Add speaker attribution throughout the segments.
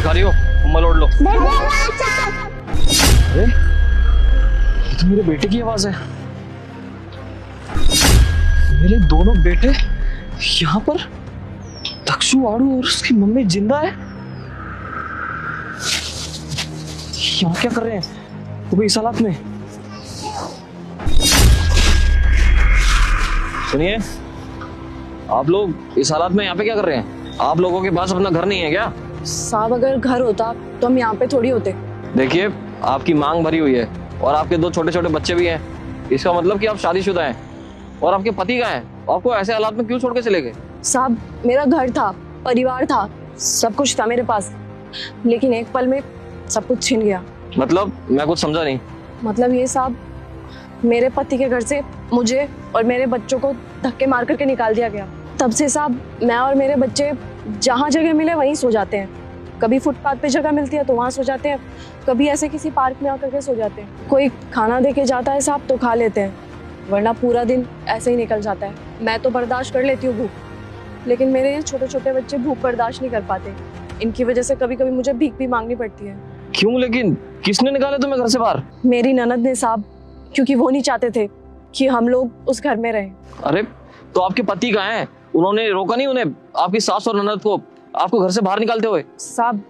Speaker 1: भिखारी हो, मल ओढ़ लो। अरे ये तो मेरे बेटे की आवाज है। मेरे दोनों बेटे यहाँ पर, दक्षु आड़ू और उसकी मम्मी जिंदा है। यहाँ क्या कर रहे हैं वो भी इस हालत में? सुनिए, आप लोग इस हालत में यहाँ पे क्या कर रहे हैं? आप लोगों के पास अपना घर नहीं है क्या?
Speaker 2: साहब अगर घर होता तो हम यहाँ पे थोड़ी होते।
Speaker 1: देखिए, आपकी मांग भरी हुई है और आपके 2 छोटे छोटे बच्चे भी हैं। इसका मतलब कि आप शादीशुदा हैं। और आपके पति कहाँ हैं? आपको ऐसे हालात में क्यों छोड़ के चले गए?
Speaker 2: साहब मेरा घर था, परिवार था, सब कुछ था मेरे पास, लेकिन एक पल में सब कुछ छिन गया।
Speaker 1: मतलब मैं कुछ समझा नहीं।
Speaker 2: मतलब ये साहब, मेरे पति के घर से मुझे और मेरे बच्चों को धक्के मार करके निकाल दिया गया। तब से साहब मैं और मेरे बच्चे जहाँ जगह मिले वहीं सो जाते हैं। कभी फुटपाथ पे जगह मिलती है तो वहाँ सो जाते हैं, कभी ऐसे किसी पार्क में आकर के सो जाते हैं। कोई खाना दे के जाता है साहब तो खा लेते हैं, वरना पूरा दिन ऐसे ही निकल जाता है। मैं तो बर्दाश्त कर लेती हूँ भूख, लेकिन मेरे ये छोटे छोटे बच्चे भूख बर्दाश्त नहीं कर पाते। इनकी वजह से कभी कभी मुझे भीख भी मांगनी पड़ती है।
Speaker 1: क्यों? लेकिन किसने निकाले तुम्हें घर से बाहर?
Speaker 2: मेरी ननद ने साहब, क्योंकि वो नहीं चाहते थे कि हम लोग उस घर में रहें।
Speaker 1: अरे तो आपके पति कहाँ हैं? उन्होंने रोका नहीं उन्हें, आपकी सास और ननद को, आपको घर से बाहर निकालते हुए?
Speaker 2: साहब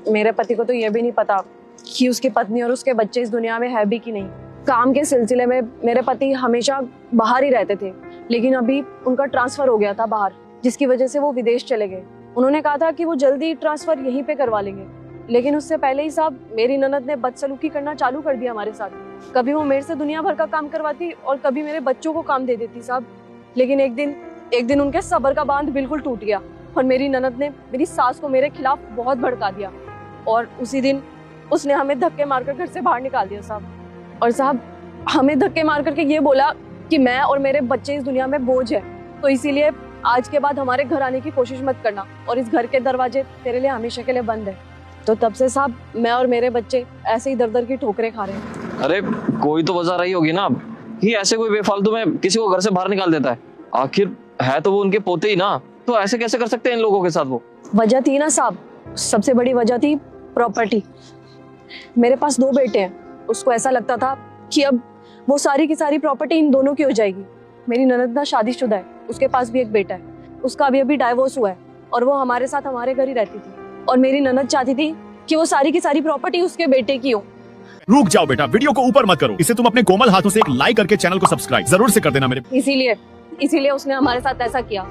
Speaker 2: मेरे पति को तो ये भी नहीं पता कि उसकी पत्नी और उसके बच्चे इस दुनिया में है भी कि नहीं। काम के सिलसिले में मेरे पति हमेशा बाहर ही रहते थे, लेकिन अभी उनका ट्रांसफर हो गया था बाहर, जिसकी वजह से वो विदेश चले गए। उन्होंने कहा था कि वो जल्दी ट्रांसफर यहीं पे करवा लेंगे, लेकिन उससे पहले ही साहब मेरी ननद ने बदसलूकी करना चालू कर दिया हमारे साथ। कभी वो मेरे से दुनिया भर का काम करवाती और कभी मेरे बच्चों को काम दे देती साहब। लेकिन एक दिन उनके सब्र का बांध बिल्कुल टूट गया और मेरी ननद ने मेरी सास को मेरे खिलाफ बहुत भड़का दिया और उसी दिन उसने हमें धक्के मारकर घर से बाहर निकाल दिया साहब। और साहब हमें धक्के मार करके ये बोला कि मैं और मेरे बच्चे इस दुनिया में बोझ है, तो इसीलिए आज के बाद हमारे घर आने की कोशिश मत करना और इस घर के दरवाजे तेरे लिए हमेशा के लिए बंद है। तो तब से साहब मैं और मेरे बच्चे ऐसे ही दर दर की ठोकरें खा रहे हैं।
Speaker 1: अरे कोई तो वजह रही होगी ना कि ऐसे कोई बेफालतू में किसी को घर से बाहर निकाल देता है। आखिर है तो वो उनके पोते ही ना, तो ऐसे कैसे कर सकते हैं इन लोगों के साथ? वो
Speaker 2: वजह थी ना साहब, सबसे बड़ी वजह थी प्रॉपर्टी। मेरे पास 2 बेटे हैं, उसको ऐसा लगता था कि अब वो सारी की सारी प्रॉपर्टी इन दोनों की हो जाएगी। मेरी ननद ना शादीशुदा है, उसके पास भी एक बेटा है, उसका अभी डाइवोर्स हुआ है और वो हमारे साथ हमारे घर ही रहती थी। और मेरी ननद चाहती थी कि वो सारी की सारी प्रॉपर्टी उसके बेटे की हो।
Speaker 3: रुक जाओ बेटा, वीडियो को ऊपर मत करो। इसे तुम अपने कोमल हाथों से एक लाइक करके चैनल को सब्सक्राइब जरूर से कर देना मेरे।
Speaker 2: इसीलिए उसने हमारे साथ ऐसा किया।